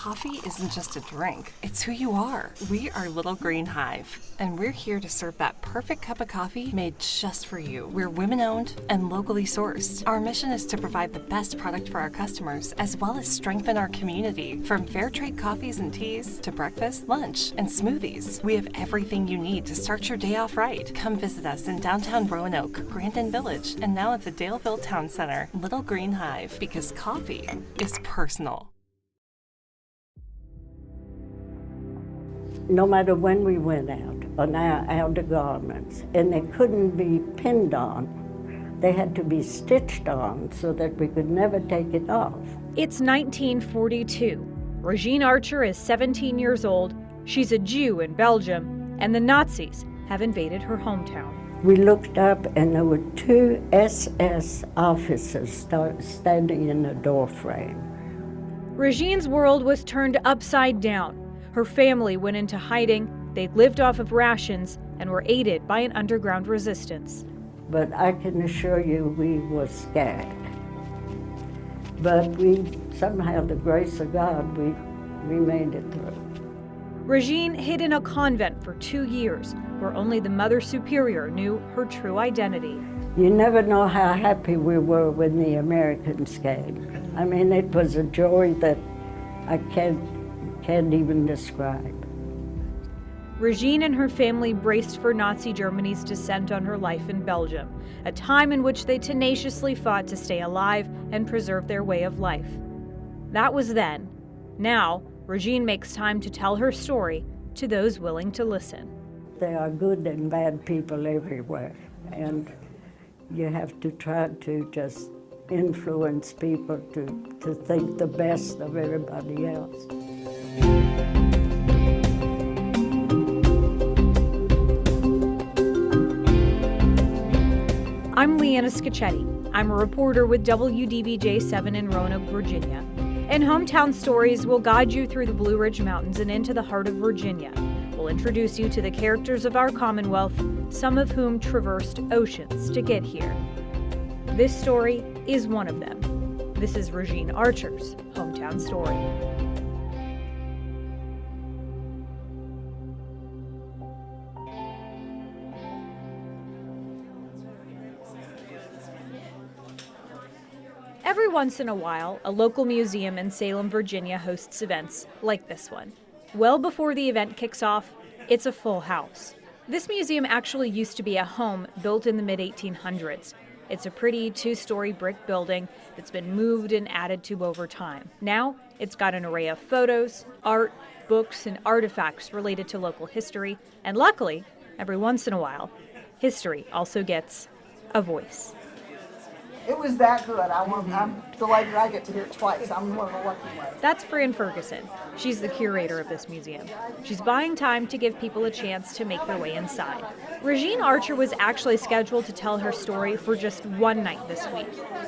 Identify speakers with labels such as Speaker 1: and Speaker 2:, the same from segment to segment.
Speaker 1: Coffee isn't just a drink, it's who you are. We are Little Green Hive, and we're here to serve that perfect cup of coffee made just for you. We're women-owned and locally sourced. Our mission is to provide the best product for our customers, as well as strengthen our community. From fair trade coffees and teas to breakfast, lunch, and smoothies, we have everything you need to start your day off right. Come visit us in downtown Roanoke, Grandin Village, and now at the Daleville Town Center. Little Green Hive, because coffee is personal.
Speaker 2: No matter when we went out, on our outer garments, and they couldn't be pinned on. They had to be stitched on so that we could never take it off.
Speaker 3: It's 1942. Regine Archer is 17 years old. She's a Jew in Belgium, and the Nazis have invaded her hometown.
Speaker 2: We looked up, and there were 2 SS officers standing in the doorframe.
Speaker 3: Regine's world was turned upside down. Her family went into hiding, they lived off of rations, and were aided by an underground resistance.
Speaker 2: But I can assure you we were scared. But we, somehow, the grace of God, we made it through.
Speaker 3: Regine hid in a convent for 2 years, where only the Mother Superior knew her true identity.
Speaker 2: You never know how happy we were when the Americans came. I mean, it was a joy that I can't even describe.
Speaker 3: Regine and her family braced for Nazi Germany's descent on her life in Belgium, a time in which they tenaciously fought to stay alive and preserve their way of life. That was then. Now, Regine makes time to tell her story to those willing to listen.
Speaker 2: There are good and bad people everywhere, and you have to try to just influence people to think the best of everybody else.
Speaker 3: I'm Leanna Scacchetti. I'm a reporter with WWII in Roanoke, Virginia. In Hometown Stories, we'll guide you through the Blue Ridge Mountains and into the heart of Virginia. We'll introduce you to the characters of our Commonwealth, some of whom traversed oceans to get here. This story is one of them. This is Regine Archer's Hometown Story. Every once in a while, a local museum in Salem, Virginia hosts events like this one. Well before the event kicks off, it's a full house. This museum actually used to be a home built in the mid-1800s. It's a pretty 2-story brick building that's been moved and added to over time. Now, it's got an array of photos, art, books, and artifacts related to local history. And luckily, every once in a while, history also gets a voice.
Speaker 4: It was that good. I'm delighted I get to hear it twice. I'm one of the lucky ones.
Speaker 3: That's Fran Ferguson. She's the curator of this museum. She's buying time to give people a chance to make their way inside. Regine Archer was actually scheduled to tell her story for just one night this week.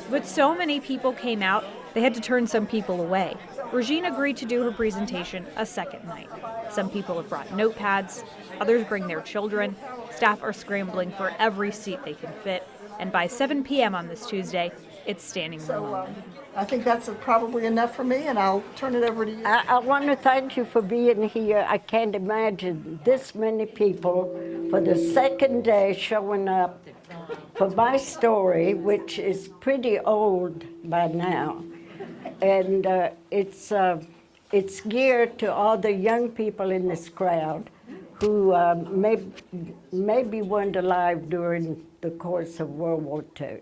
Speaker 3: But so many people came out, they had to turn some people away. Regine agreed to do her presentation a second night. Some people have brought notepads, others bring their children. Staff are scrambling for every seat they can fit. And by 7 p.m. on this Tuesday, it's standing room only.
Speaker 4: I think that's probably enough for me, and I'll turn it over to you.
Speaker 2: I want to thank you for being here. I can't imagine this many people for the second day showing up for my story, which is pretty old by now. And it's geared to all the young people in this crowd who maybe weren't alive during the course of World War II.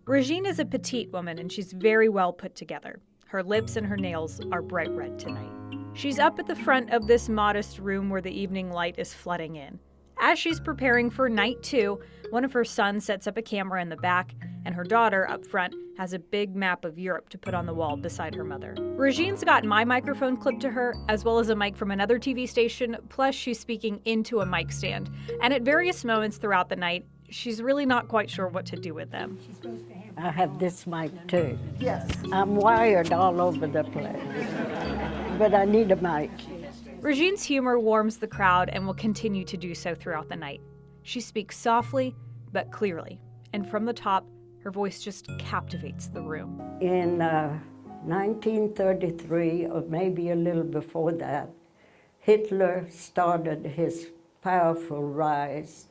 Speaker 3: Regine is a petite woman, and she's very well put together. Her lips and her nails are bright red tonight. She's up at the front of this modest room where the evening light is flooding in. As she's preparing for night 2, one of her sons sets up a camera in the back, and her daughter up front has a big map of Europe to put on the wall beside her mother. Regine's got my microphone clipped to her, as well as a mic from another TV station, plus she's speaking into a mic stand. And at various moments throughout the night, she's really not quite sure what to do with them.
Speaker 2: I have this mic too.
Speaker 4: Yes.
Speaker 2: I'm wired all over the place, but I need a mic.
Speaker 3: Regine's humor warms the crowd and will continue to do so throughout the night. She speaks softly but clearly, and from the top, Her voice just captivates the room.
Speaker 2: In 1933, or maybe a little before that, Hitler started his powerful rise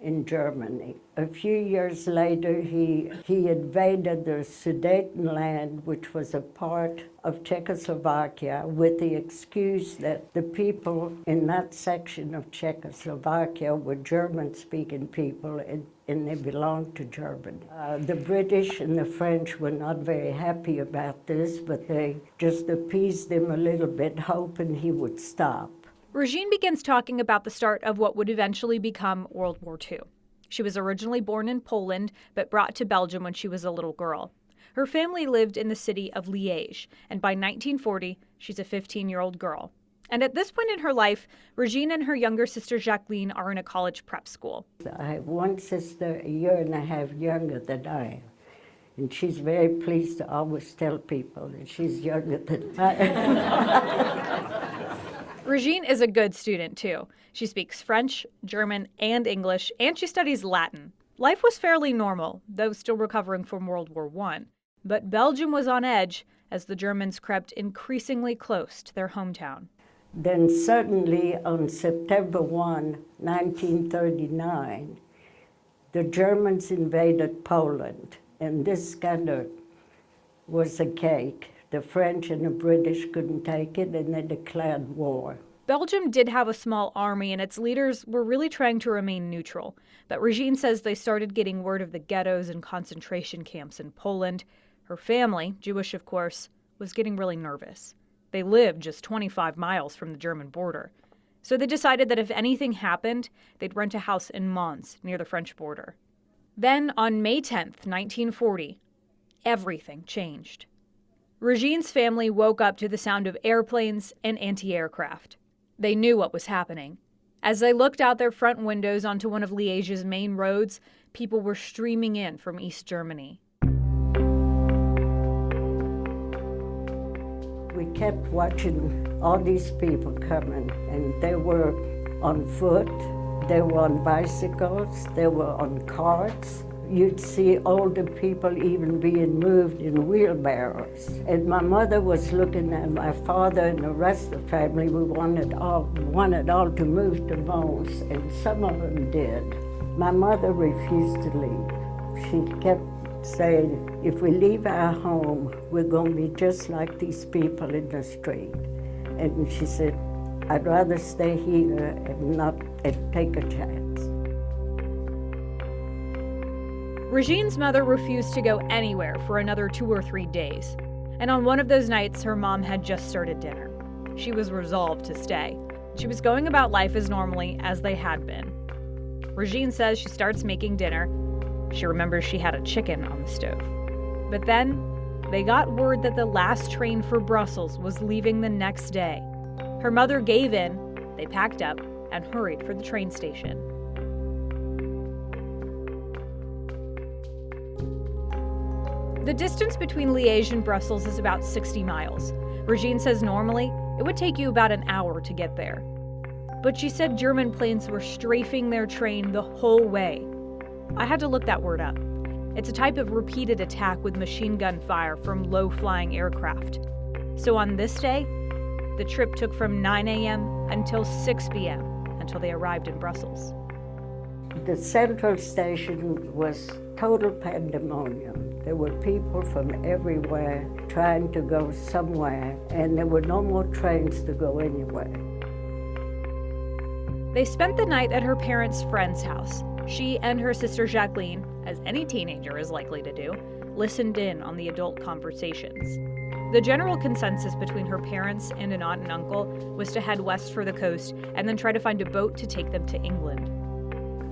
Speaker 2: in Germany. A few years later, he invaded the Sudetenland, which was a part of Czechoslovakia, with the excuse that the people in that section of Czechoslovakia were German-speaking people and they belonged to Germany. The British and the French were not very happy about this, but they just appeased him a little bit, hoping he would stop.
Speaker 3: Regine begins talking about the start of what would eventually become World War II. She was originally born in Poland, but brought to Belgium when she was a little girl. Her family lived in the city of Liège, and by 1940, she's a 15-year-old girl. And at this point in her life, Regine and her younger sister Jacqueline are in a college prep school.
Speaker 2: I have one sister a year and a half younger than I am, and she's very pleased to always tell people that she's younger than I am.
Speaker 3: Regine is a good student, too. She speaks French, German, and English, and she studies Latin. Life was fairly normal, though still recovering from World War I. But Belgium was on edge as the Germans crept increasingly close to their hometown.
Speaker 2: Then suddenly, on September 1, 1939, the Germans invaded Poland, and this kind of was a cake. The French and the British couldn't take it, and they declared war.
Speaker 3: Belgium did have a small army, and its leaders were really trying to remain neutral. But Regine says they started getting word of the ghettos and concentration camps in Poland. Her family, Jewish of course, was getting really nervous. They lived just 25 miles from the German border. So they decided that if anything happened, they'd rent a house in Mons, near the French border. Then, on May 10th, 1940, everything changed. Regine's family woke up to the sound of airplanes and anti-aircraft. They knew what was happening. As they looked out their front windows onto one of Liège's main roads, people were streaming in from East Germany.
Speaker 2: We kept watching all these people coming, and they were on foot, they were on bicycles, they were on carts. You'd see older people even being moved in wheelbarrows. And my mother was looking at my father and the rest of the family. We wanted all to move to Mons, and some of them did. My mother refused to leave. She kept saying, if we leave our home, we're going to be just like these people in the street. And she said, I'd rather stay here and take a chance.
Speaker 3: Regine's mother refused to go anywhere for another 2 or 3 days. And on one of those nights, her mom had just started dinner. She was resolved to stay. She was going about life as normally as they had been. Regine says she starts making dinner. She remembers she had a chicken on the stove. But then, they got word that the last train for Brussels was leaving the next day. Her mother gave in, they packed up, and hurried for the train station. The distance between Liège and Brussels is about 60 miles. Regine says normally, it would take you about an hour to get there. But she said German planes were strafing their train the whole way. I had to look that word up. It's a type of repeated attack with machine gun fire from low-flying aircraft. So on this day, the trip took from 9 a.m. until 6 p.m. until they arrived in Brussels.
Speaker 2: The central station was total pandemonium. There were people from everywhere trying to go somewhere, and there were no more trains to go anywhere.
Speaker 3: They spent the night at her parents' friend's house. She and her sister Jacqueline, as any teenager is likely to do, listened in on the adult conversations. The general consensus between her parents and an aunt and uncle was to head west for the coast and then try to find a boat to take them to England.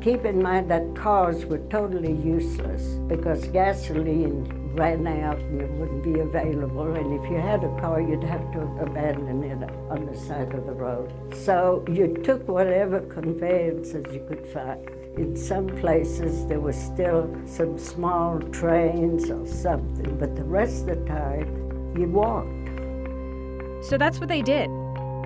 Speaker 2: Keep in mind that cars were totally useless because gasoline ran out and it wouldn't be available. And if you had a car, you'd have to abandon it on the side of the road. So you took whatever conveyances you could find. In some places, there were still some small trains or something, but the rest of the time, you walked.
Speaker 3: So that's what they did.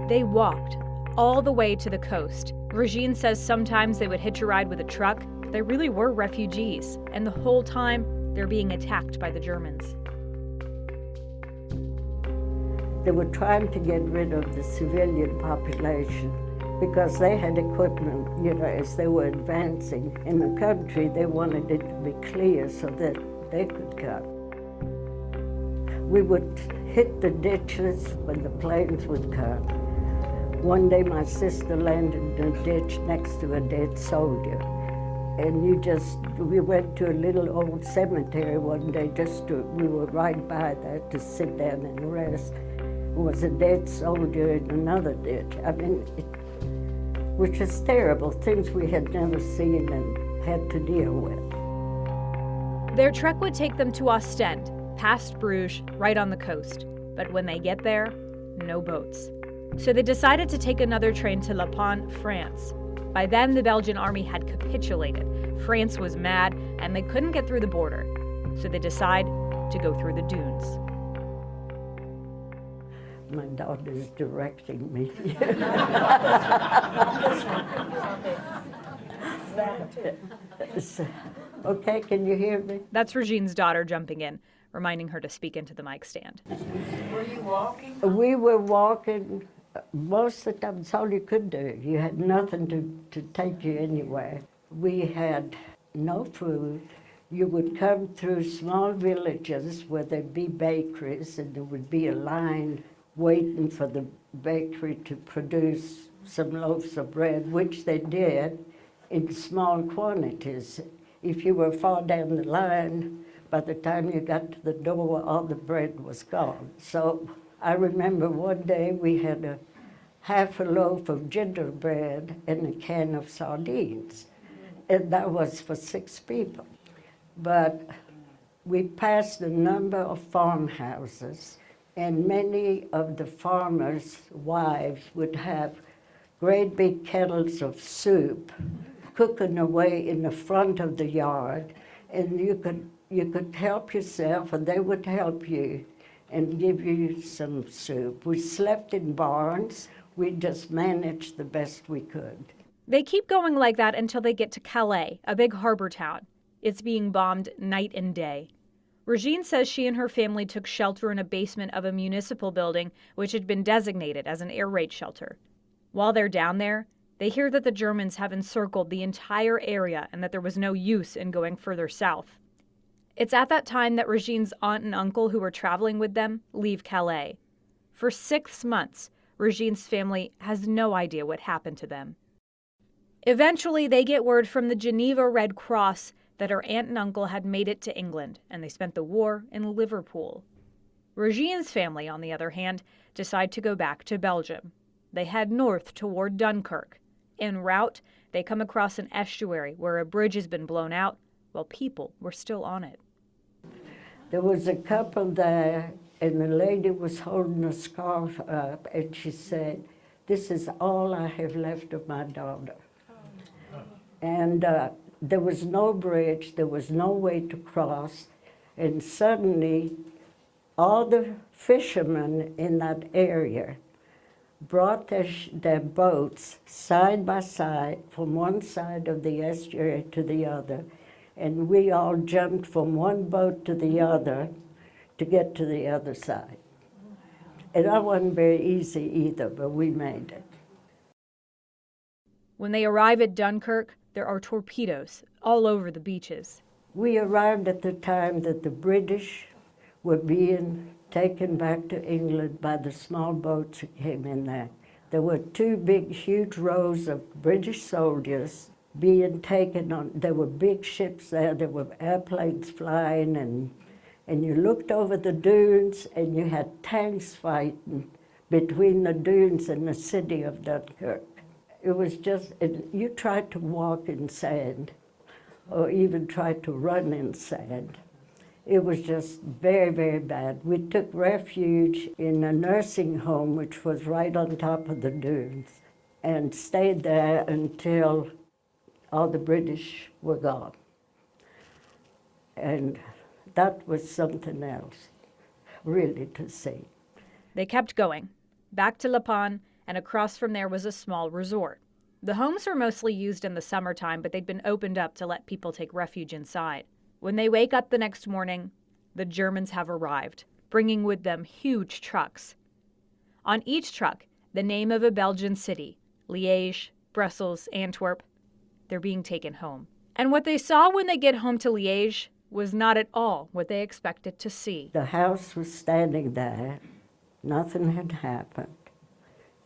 Speaker 3: They walked all the way to the coast. Regine says sometimes they would hitch a ride with a truck. They really were refugees, and the whole time, They're being attacked by the Germans.
Speaker 2: They were trying to get rid of the civilian population because they had equipment, as they were advancing in the country. They wanted it to be clear so that they could come. We would hit the ditches when the planes would come. One day my sister landed in a ditch next to a dead soldier. And we went to a little old cemetery one day we were right by there to sit down and rest. There was a dead soldier in another ditch. Which is terrible, things we had never seen and had to deal with.
Speaker 3: Their trek would take them to Ostend, past Bruges, right on the coast. But when they get there, no boats. So they decided to take another train to La Panne, France. By then, the Belgian army had capitulated. France was mad, and they couldn't get through the border. So they decide to go through the dunes.
Speaker 2: My daughter's directing me. Okay, can you hear me?
Speaker 3: That's Regine's daughter jumping in, reminding her to speak into the mic stand.
Speaker 4: Were you walking?
Speaker 2: We were walking. Most of the time, it's all you could do. You had nothing to take you anywhere. We had no food. You would come through small villages where there'd be bakeries, and there would be a line waiting for the bakery to produce some loaves of bread, which they did in small quantities. If you were far down the line, by the time you got to the door, all the bread was gone. So I remember one day we had half a loaf of gingerbread and a can of sardines, and that was for 6 people. But we passed a number of farmhouses, and many of the farmers' wives would have great big kettles of soup cooking away in the front of the yard, and you could help yourself, and they would help you and give you some soup. We slept in barns. We just managed the best we could.
Speaker 3: They keep going like that until they get to Calais, a big harbor town. It's being bombed night and day. Regine says she and her family took shelter in a basement of a municipal building which had been designated as an air raid shelter. While they're down there, they hear that the Germans have encircled the entire area and that there was no use in going further south. It's at that time that Regine's aunt and uncle who were traveling with them leave Calais. For 6 months, Regine's family has no idea what happened to them. Eventually, they get word from the Geneva Red Cross that her aunt and uncle had made it to England, and they spent the war in Liverpool. Regine's family, on the other hand, decide to go back to Belgium. They head north toward Dunkirk. En route, they come across an estuary where a bridge has been blown out while people were still on it.
Speaker 2: There was a couple there, and the lady was holding a scarf up, and she said, "This is all I have left of my daughter." And there was no bridge, there was no way to cross, and suddenly all the fishermen in that area brought their boats side by side from one side of the estuary to the other, and we all jumped from one boat to the other to get to the other side. And that wasn't very easy either, but we made it.
Speaker 3: When they arrive at Dunkirk, there are torpedoes all over the beaches.
Speaker 2: We arrived at the time that the British were being taken back to England by the small boats that came in there. There were 2 big, huge rows of British soldiers being taken on. There were big ships there, there were airplanes flying, and you looked over the dunes and you had tanks fighting between the dunes and the city of Dunkirk. It was just, you tried to walk in sand or even tried to run in sand. It was just very, very bad. We took refuge in a nursing home, which was right on top of the dunes, and stayed there until all the British were gone. And that was something else, really, to see.
Speaker 3: They kept going, back to La Panne, and across from there was a small resort. The homes were mostly used in the summertime, but they'd been opened up to let people take refuge inside. When they wake up the next morning, the Germans have arrived, bringing with them huge trucks. On each truck, the name of a Belgian city, Liège, Brussels, Antwerp. They're being taken home. And what they saw when they get home to Liège was not at all what they expected to see.
Speaker 2: The house was standing there. Nothing had happened.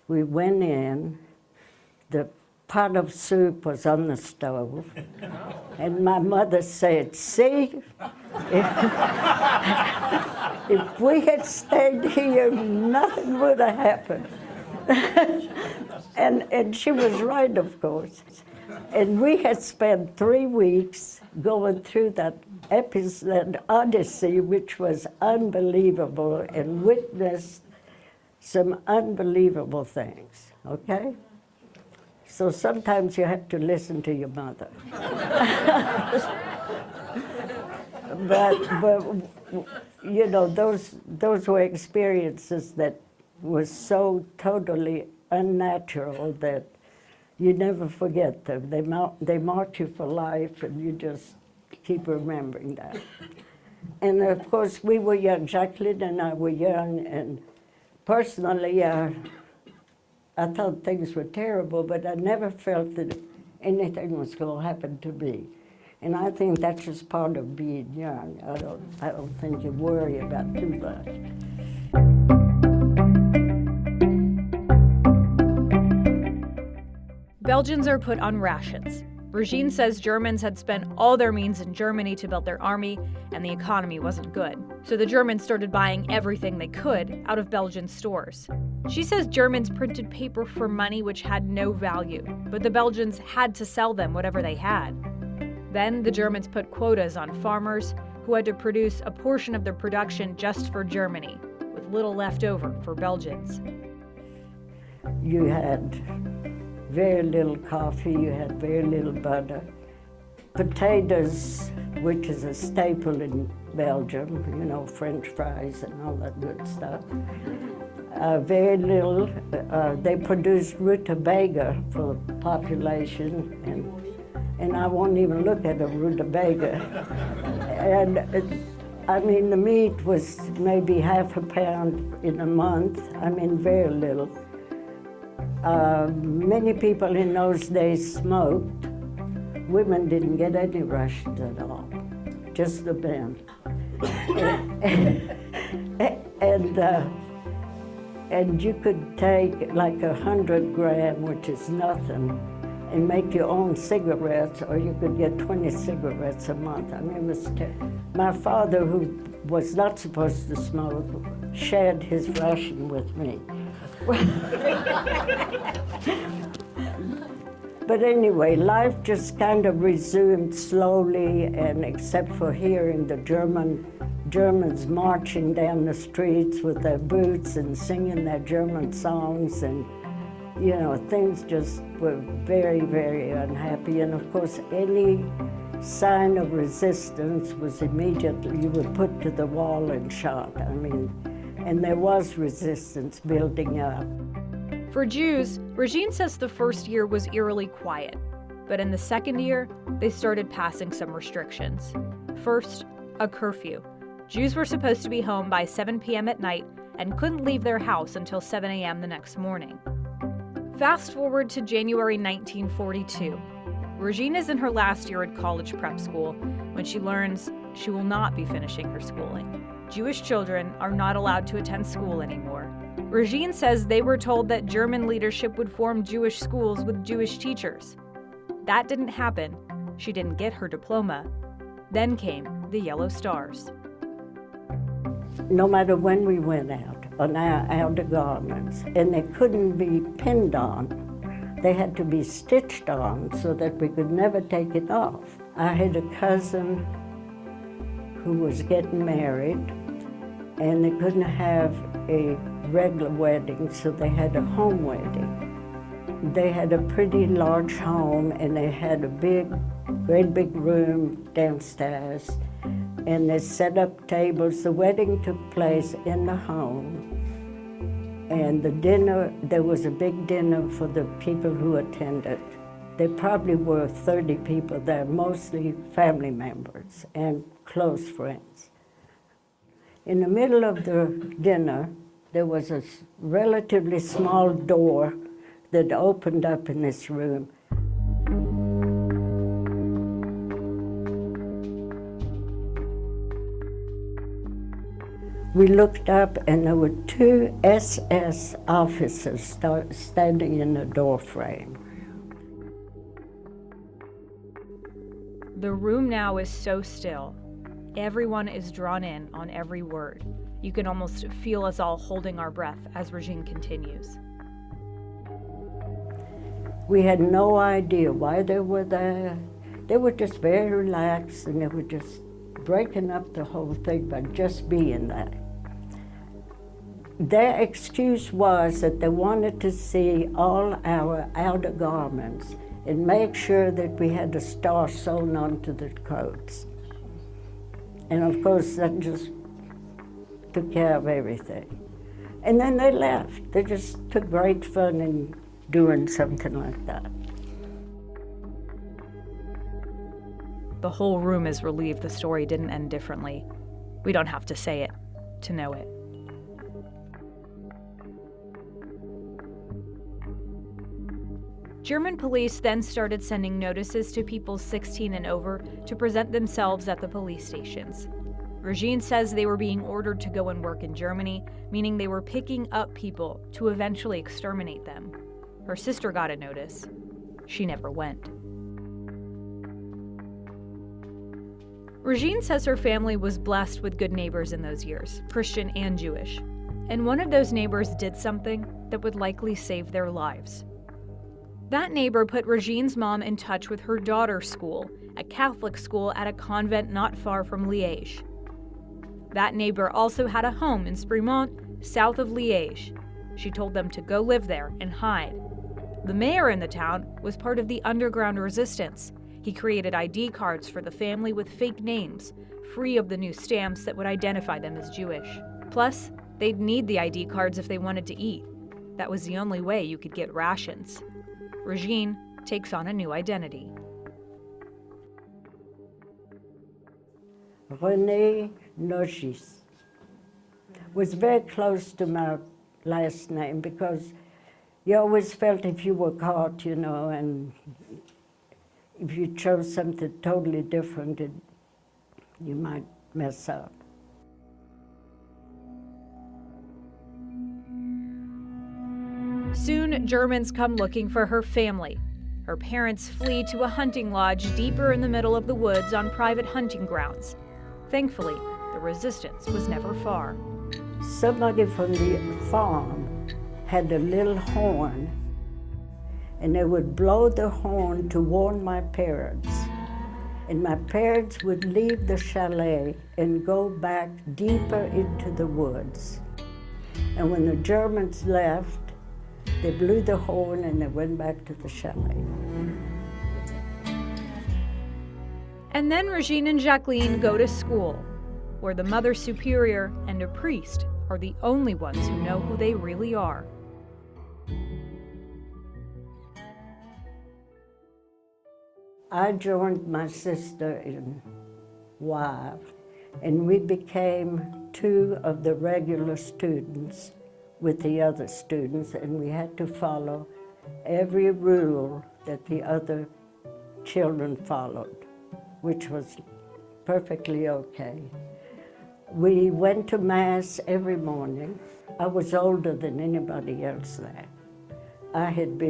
Speaker 2: We went in. The pot of soup was on the stove. And my mother said, "See, if we had stayed here, nothing would have happened." And she was right, of course. And we had spent 3 weeks going through that odyssey, which was unbelievable, and witnessed some unbelievable things, okay? So sometimes you have to listen to your mother. but you know, those were experiences that were so totally unnatural that you never forget them. They mark you for life, and you just keep remembering that. And of course, we were young. Jacqueline and I were young, and personally, I thought things were terrible, but I never felt that anything was going to happen to me. And I think that's just part of being young. I don't think you worry about too much.
Speaker 3: Belgians are put on rations. Regine says Germans had spent all their means in Germany to build their army, and the economy wasn't good. So the Germans started buying everything they could out of Belgian stores. She says Germans printed paper for money which had no value, but the Belgians had to sell them whatever they had. Then the Germans put quotas on farmers who had to produce a portion of their production just for Germany, with little left over for Belgians.
Speaker 2: You had very little coffee, you had very little butter. Potatoes, which is a staple in Belgium, you know, French fries and all that good stuff. Very little. They produced rutabaga for the population, and I won't even look at a rutabaga. And I mean, the meat was maybe half a pound in a month. I mean, very little. Many people in those days smoked. Women didn't get any rations at all, just the men. And you could take like 100 gram, which is nothing, and make your own cigarettes, or you could get 20 cigarettes a month. I mean, it was my father, who was not supposed to smoke, shared his ration with me. But anyway, life just kind of resumed slowly, and except for hearing the Germans marching down the streets with their boots and singing their German songs, and you know, things just were very, very unhappy. And of course, any sign of resistance was immediately, you were put to the wall and shot. I mean, and there was resistance building up.
Speaker 3: For Jews, Regine says the first year was eerily quiet, but in the second year, they started passing some restrictions. First, a curfew. Jews were supposed to be home by 7 p.m. at night and couldn't leave their house until 7 a.m. the next morning. Fast forward to January 1942. Regine is in her last year at college prep school when she learns she will not be finishing her schooling. Jewish children are not allowed to attend school anymore. Regine says they were told that German leadership would form Jewish schools with Jewish teachers. That didn't happen. She didn't get her diploma. Then came the yellow stars.
Speaker 2: No matter when we went out, on our outer garments, and they couldn't be pinned on. They had to be stitched on so that we could never take it off. I had a cousin who was getting married, and they couldn't have a regular wedding, so they had a home wedding. They had a pretty large home, and they had a great big room downstairs, and they set up tables. The wedding took place in the home, and the dinner, there was a big dinner for the people who attended. There probably were 30 people there, mostly family members and close friends. In the middle of the dinner, there was a relatively small door that opened up in this room. We looked up and there were two SS officers standing in the door frame.
Speaker 3: The room now is so still. Everyone is drawn in on every word. You can almost feel us all holding our breath as Regine continues.
Speaker 2: We had no idea why they were there. They were just very relaxed and they were just breaking up the whole thing by just being there. Their excuse was that they wanted to see all our outer garments and make sure that we had a star sewn onto the coats. And of course, that just took care of everything. And then they left. They just took great fun in doing something like that.
Speaker 3: The whole room is relieved the story didn't end differently. We don't have to say it to know it. German police then started sending notices to people 16 and over to present themselves at the police stations. Regine says they were being ordered to go and work in Germany, meaning they were picking up people to eventually exterminate them. Her sister got a notice. She never went. Regine says her family was blessed with good neighbors in those years, Christian and Jewish. And one of those neighbors did something that would likely save their lives. That neighbor put Regine's mom in touch with her daughter's school, a Catholic school at a convent not far from Liège. That neighbor also had a home in Sprimont, south of Liège. She told them to go live there and hide. The mayor in the town was part of the underground resistance. He created ID cards for the family with fake names, free of the new stamps that would identify them as Jewish. Plus, they'd need the ID cards if they wanted to eat. That was the only way you could get rations. Regine takes on a new identity.
Speaker 2: René Nogis was very close to my last name because you always felt if you were caught, you know, and if you chose something totally different, you might mess up.
Speaker 3: Soon, Germans come looking for her family. Her parents flee to a hunting lodge deeper in the middle of the woods on private hunting grounds. Thankfully, the resistance was never far.
Speaker 2: Somebody from the farm had a little horn, and they would blow the horn to warn my parents. And my parents would leave the chalet and go back deeper into the woods. And when the Germans left, they blew the horn and they went back to the chalet.
Speaker 3: And then Regine and Jacqueline go to school, where the Mother Superior and a priest are the only ones who know who they really are.
Speaker 2: I joined my sister in WWII, and we became two of the regular students with the other students, and we had to follow every rule that the other children followed, which was perfectly okay. We went to Mass every morning. I was older than anybody else there. I had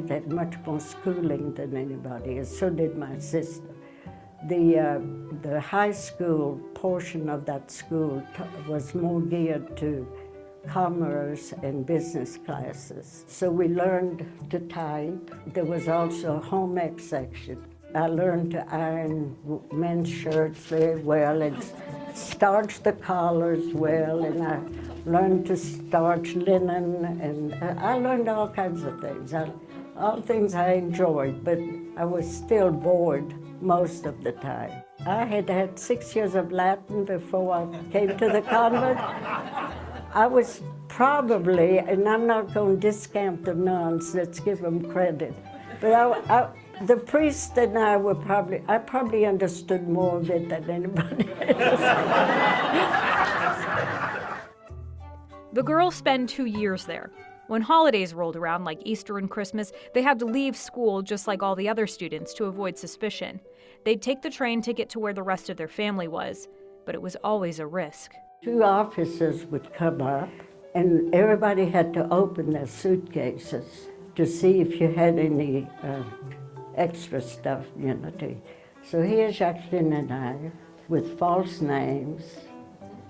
Speaker 2: had much more schooling than anybody else, so did my sister. The high school portion of that school was more geared to commerce and business classes. So we learned to type. There was also a home ec section. I learned to iron men's shirts very well and starch the collars well, and I learned to starch linen, and I learned all kinds of things. All things I enjoyed, but I was still bored most of the time. I had had 6 years of Latin before I came to the convent. I was probably, and I'm not going to discount the nuns, let's give them credit, but The priest and I probably understood more of it than anybody else.
Speaker 3: The girls spend 2 years there. When holidays rolled around, like Easter and Christmas, they had to leave school just like all the other students to avoid suspicion. They'd take the train to get to where the rest of their family was, but it was always a risk.
Speaker 2: 2 officers would come up, and everybody had to open their suitcases to see if you had any extra stuff, So here's Jacqueline and I with false names,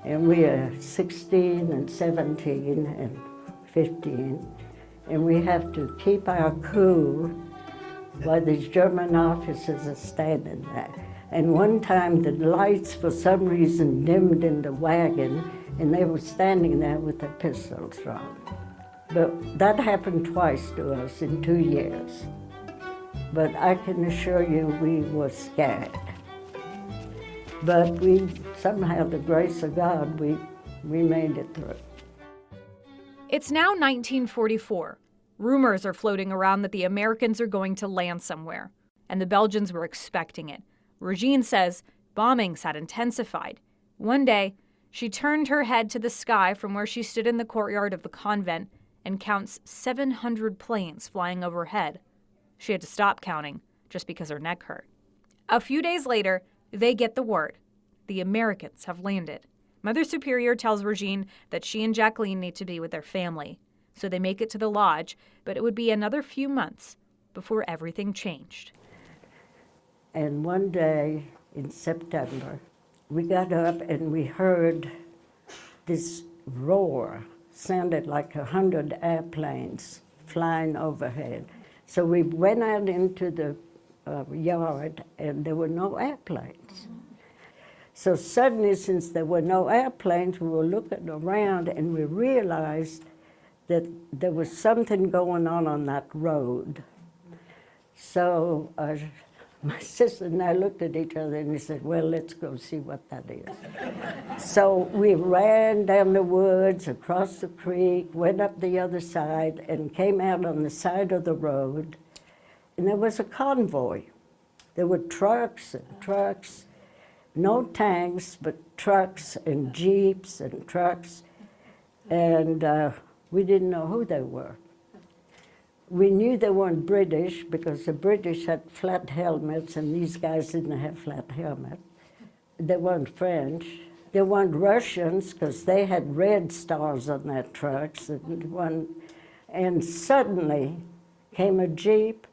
Speaker 2: and we are 16 and 17 and 15, and we have to keep our cool while these German officers are standing there. And one time the lights for some reason dimmed in the wagon, and they were standing there with their pistols drawn. But that happened twice to us in 2 years. But I can assure you we were scared. But we, somehow, the grace of God, we made it through.
Speaker 3: It's now 1944. Rumors are floating around that the Americans are going to land somewhere, and the Belgians were expecting it. Regine says bombings had intensified. One day, she turned her head to the sky from where she stood in the courtyard of the convent and counts 700 planes flying overhead. She had to stop counting just because her neck hurt. A few days later, they get the word. The Americans have landed. Mother Superior tells Regine that she and Jacqueline need to be with their family. So they make it to the lodge, but it would be another few months before everything changed.
Speaker 2: And one day in September, we got up and we heard this roar. Sounded like 100 airplanes flying overhead. So we went out into the yard, and there were no airplanes. So suddenly, since there were no airplanes, we were looking around, and we realized that there was something going on that road. So my sister and I looked at each other, and we said, well, let's go see what that is. So we ran down the woods, across the creek, went up the other side, and came out on the side of the road, and there was a convoy. There were trucks and trucks, no tanks, but trucks and jeeps and trucks, and we didn't know who they were. We knew they weren't British because the British had flat helmets and these guys didn't have flat helmets. They weren't French. They weren't Russians because they had red stars on their trucks. And suddenly came a Jeep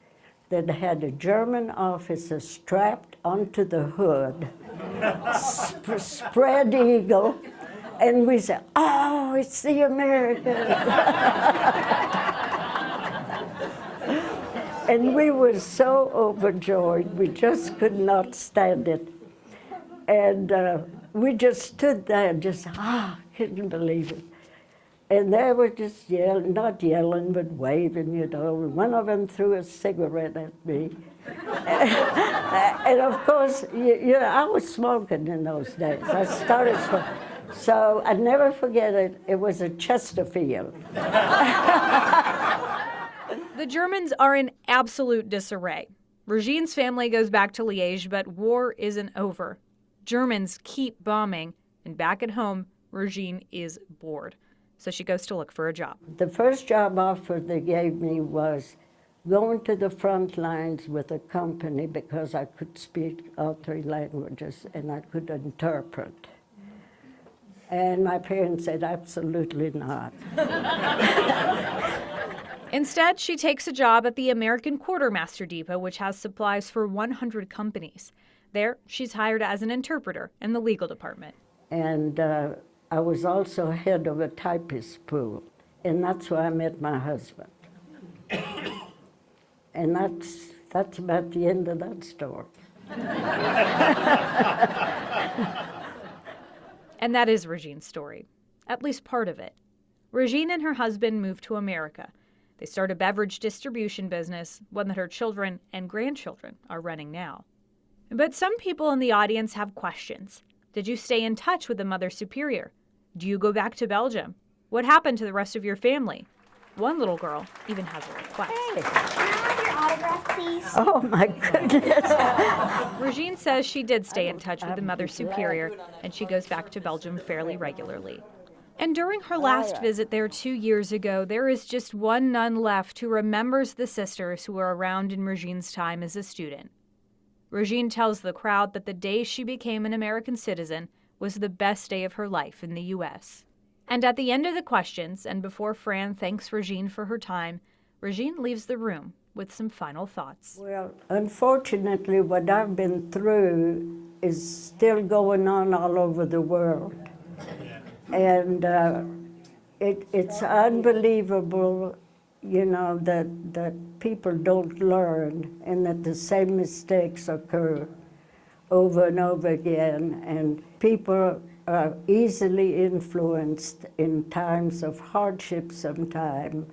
Speaker 2: that had a German officer strapped onto the hood, spread eagle, and we said, oh, it's the Americans. And we were so overjoyed, we just could not stand it. And we just stood there and just, couldn't believe it. And they were just yelling, not yelling, but waving, One of them threw a cigarette at me. And of course, I was smoking in those days. I started smoking. So I never forget it, it was a Chesterfield.
Speaker 3: The Germans are in absolute disarray. Regine's family goes back to Liège, but war isn't over. Germans keep bombing, and back at home, Regine is bored. So she goes to look for a job.
Speaker 2: The first job offer they gave me was going to the front lines with a company because I could speak all 3 languages and I could interpret. And my parents said, absolutely not.
Speaker 3: Instead, she takes a job at the American Quartermaster Depot, which has supplies for 100 companies. There, she's hired as an interpreter in the legal department.
Speaker 2: And I was also head of a typist pool, and that's where I met my husband. And that's about the end of that story.
Speaker 3: And that is Regine's story, at least part of it. Regine and her husband moved to America. They start a beverage distribution business, one that her children and grandchildren are running now. But some people in the audience have questions. Did you stay in touch with the Mother Superior? Do you go back to Belgium? What happened to the rest of your family? One little girl even has a request.
Speaker 5: Can I have your autograph, please?
Speaker 2: Oh, my goodness.
Speaker 3: Regine says she did stay in touch with the Mother Superior, and she goes back to Belgium fairly regularly. And during her last visit there 2 years ago, there is just one nun left who remembers the sisters who were around in Regine's time as a student. Regine tells the crowd that the day she became an American citizen was the best day of her life in the U.S. And at the end of the questions, and before Fran thanks Regine for her time, Regine leaves the room with some final thoughts.
Speaker 2: Well, unfortunately, what I've been through is still going on all over the world. And it's unbelievable, you know, that people don't learn and that the same mistakes occur over and over again. And people are easily influenced in times of hardship sometimes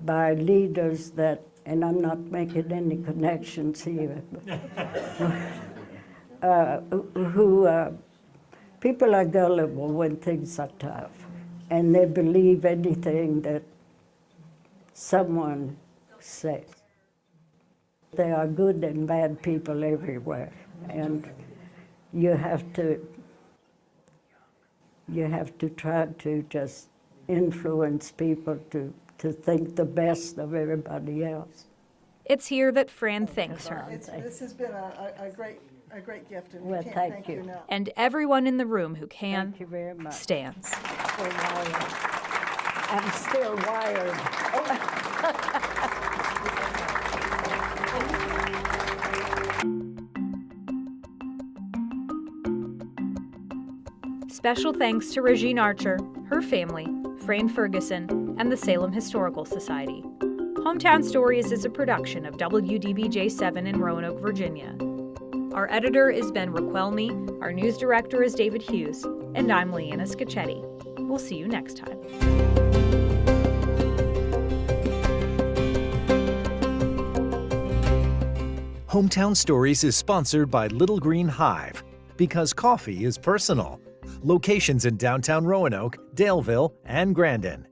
Speaker 2: by leaders that, and I'm not making any connections here, people are gullible when things are tough, and they believe anything that someone says. There are good and bad people everywhere, and you have to try to just influence people to think the best of everybody else.
Speaker 3: It's here that Fran thanks her.
Speaker 4: This has been a great gift, and
Speaker 2: Well,
Speaker 4: we can't
Speaker 2: thank
Speaker 4: thank
Speaker 2: you.
Speaker 4: you enough.
Speaker 3: And everyone in the room who can
Speaker 2: Thank you very much.
Speaker 3: stands.
Speaker 2: I'm still wired.
Speaker 3: Special thanks to Regine Archer, her family, Fran Ferguson, and the Salem Historical Society. Hometown Stories is a production of WDBJ7 in Roanoke, Virginia. Our editor is Ben Raquelme, our news director is David Hughes, and I'm Leanna Scacchetti. We'll see you next time.
Speaker 6: Hometown Stories is sponsored by Little Green Hive, because coffee is personal. Locations in downtown Roanoke, Daleville, and Grandin.